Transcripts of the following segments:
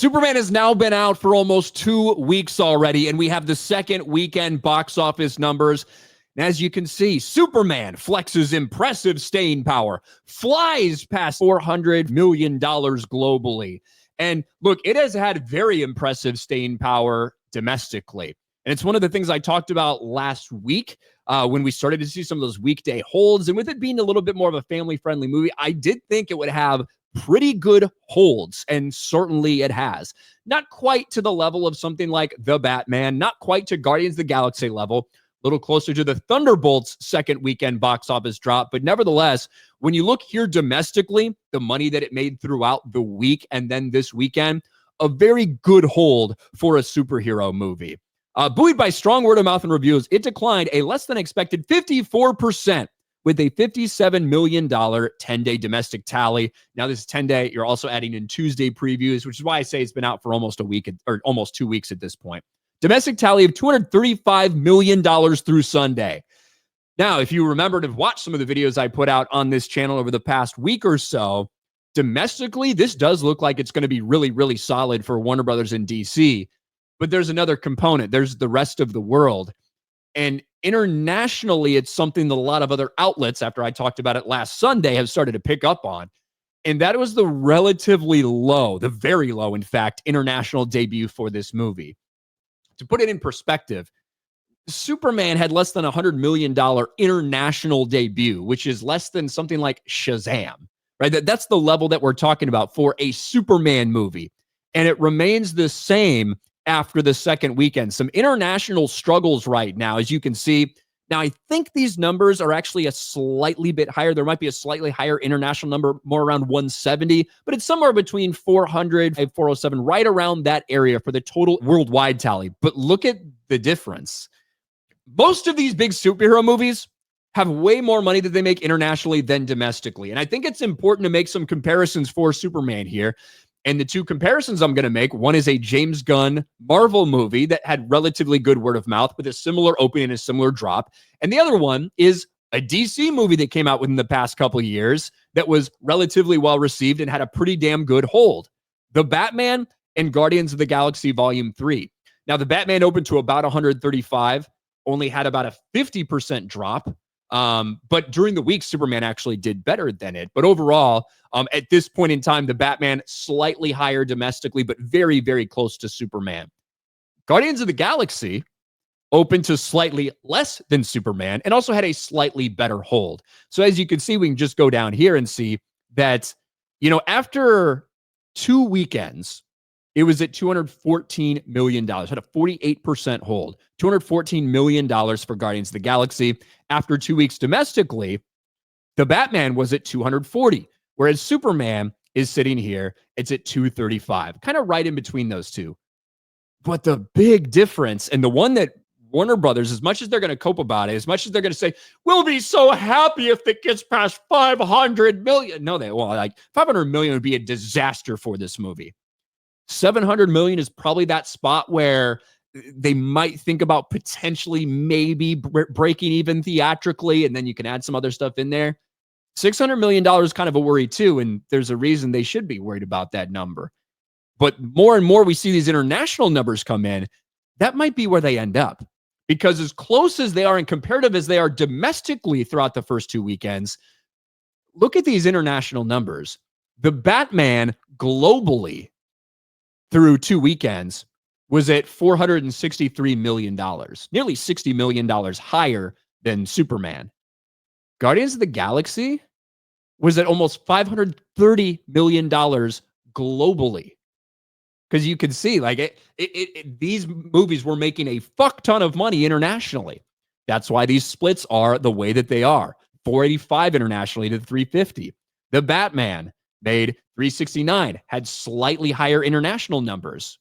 Superman has now been out for almost 2 weeks already, and we have the second weekend box office numbers. And as you can see, Superman flexes impressive staying power, flies past $400 million globally. And look, it has had very impressive staying power domestically. And it's one of the things I talked about last week when we started to see some of those weekday holds. And with it being a little bit more of a family-friendly movie, I did think it would have pretty good holds, and certainly it has. Not quite to the level of something like The Batman, not quite to Guardians of the Galaxy level, a little closer to the Thunderbolts' second weekend box office drop. But nevertheless, when you look here domestically, the money that it made throughout the week and then this weekend, a very good hold for a superhero movie. Buoyed by strong word of mouth and reviews, it declined a less than expected 54%. With a $57 million 10-day domestic tally. Now, this is 10-day. You're also adding in Tuesday previews, which is why I say it's been out for almost a week or almost 2 weeks at this point. Domestic tally of $235 million through Sunday. Now, if you remember to watch some of the videos I put out on this channel over the past week or so, domestically, this does look like it's going to be really, really solid for Warner Brothers in DC. But there's another component. There's the rest of the world. And internationally, it's something that a lot of other outlets, after I talked about it last Sunday, have started to pick up on. And that was the relatively low, the very low, in fact, international debut for this movie. To put it in perspective, Superman had less than $100 million international debut, which is less than something like Shazam, right? That's the level that we're talking about for a Superman movie. And it remains the same after the second weekend. Some international struggles right now, as you can see. Now, I think these numbers are actually a slightly bit higher. There might be a slightly higher international number, more around 170, but it's somewhere between 400 and 407, right around that area for the total worldwide tally. But look at the difference. Most of these big superhero movies have way more money that they make internationally than domestically. And I think it's important to make some comparisons for Superman here. And the two comparisons I'm going to make, one is a James Gunn Marvel movie that had relatively good word of mouth with a similar opening and a similar drop. And the other one is a DC movie that came out within the past couple of years that was relatively well received and had a pretty damn good hold. The Batman and Guardians of the Galaxy Volume 3. Now, the Batman opened to about 135, only had about a 50% drop. But during the week, Superman actually did better than it. But overall, at this point in time, the Batman slightly higher domestically, but very, very close to Superman. Guardians of the Galaxy opened to slightly less than Superman and also had a slightly better hold. So as you can see, we can just go down here and see that, after 2 weekends, it was at $214 million, had a 48% hold. $214 million for Guardians of the Galaxy. After 2 weeks domestically, the Batman was at 240, whereas Superman is sitting here. It's at 235, kind of right in between those two. But the big difference, and the one that Warner Brothers, as much as they're going to cope about it, as much as they're going to say, we'll be so happy if it gets past 500 million. No, they won't. Like 500 million would be a disaster for this movie. 700 million is probably that spot where they might think about potentially maybe breaking even theatrically, and then you can add some other stuff in there. $600 million is kind of a worry too, and there's a reason they should be worried about that number. But more and more we see these international numbers come in, that might be where they end up. Because as close as they are and comparative as they are domestically throughout the first 2 weekends, look at these international numbers. The Batman globally through 2 weekends was at $463 million, nearly $60 million higher than Superman. Guardians of the Galaxy was at almost $530 million globally. Because you can see, like, these movies were making a fuck ton of money internationally. That's why these splits are the way that they are. 485 internationally to 350. The Batman made 369, had slightly higher international numbers.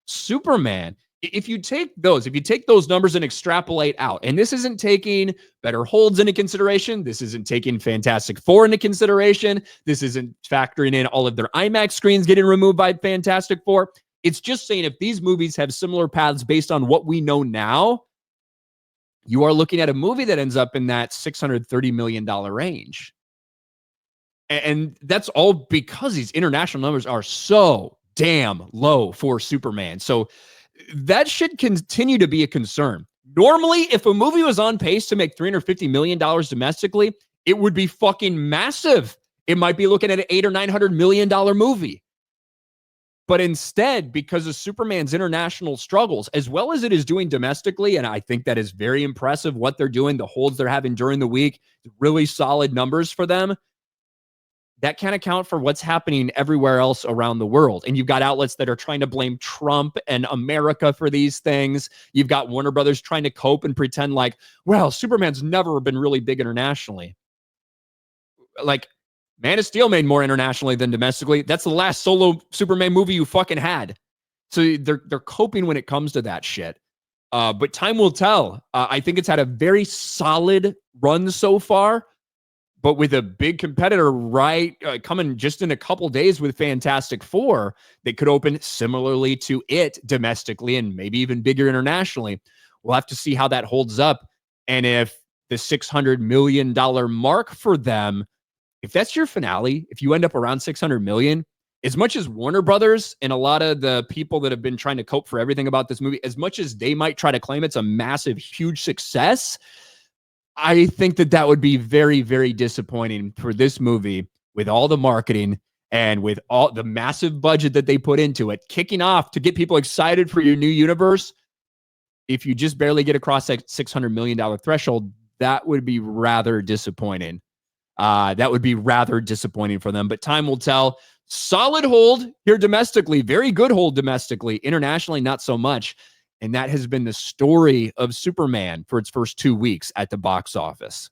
Superman, if you take those numbers and extrapolate out, and this isn't taking better holds into consideration, this isn't taking Fantastic Four into consideration, this isn't factoring in all of their IMAX screens getting removed by Fantastic Four. It's just saying if these movies have similar paths based on what we know now, you are looking at a movie that ends up in that $630 million range. And that's all because these international numbers are so damn low for Superman. So that should continue to be a concern. Normally, if a movie was on pace to make $350 million domestically, it would be fucking massive. It might be looking at an $800 or $900 million movie. But instead, because of Superman's international struggles, as well as it is doing domestically, and I think that is very impressive what they're doing, the holds they're having during the week, really solid numbers for them. That can't account for what's happening everywhere else around the world. And you've got outlets that are trying to blame Trump and America for these things. You've got Warner Brothers trying to cope and pretend like, well, Superman's never been really big internationally. Like, Man of Steel made more internationally than domestically. That's the last solo Superman movie you fucking had. So they're coping when it comes to that shit. But time will tell. I think it's had a very solid run so far. But with a big competitor coming just in a couple days with Fantastic Four, that could open similarly to it domestically and maybe even bigger internationally. We'll have to see how that holds up. And if the $600 million mark for them, if that's your finale, if you end up around 600 million, as much as Warner Brothers and a lot of the people that have been trying to cope for everything about this movie, as much as they might try to claim it's a massive, huge success, I think that would be very, very disappointing for this movie with all the marketing and with all the massive budget that they put into it, kicking off to get people excited for your new universe. If you just barely get across that $600 million threshold, that would be rather disappointing. That would be rather disappointing for them, but time will tell. Solid hold here domestically, very good hold domestically, internationally, not so much. And that has been the story of Superman for its first 2 weeks at the box office.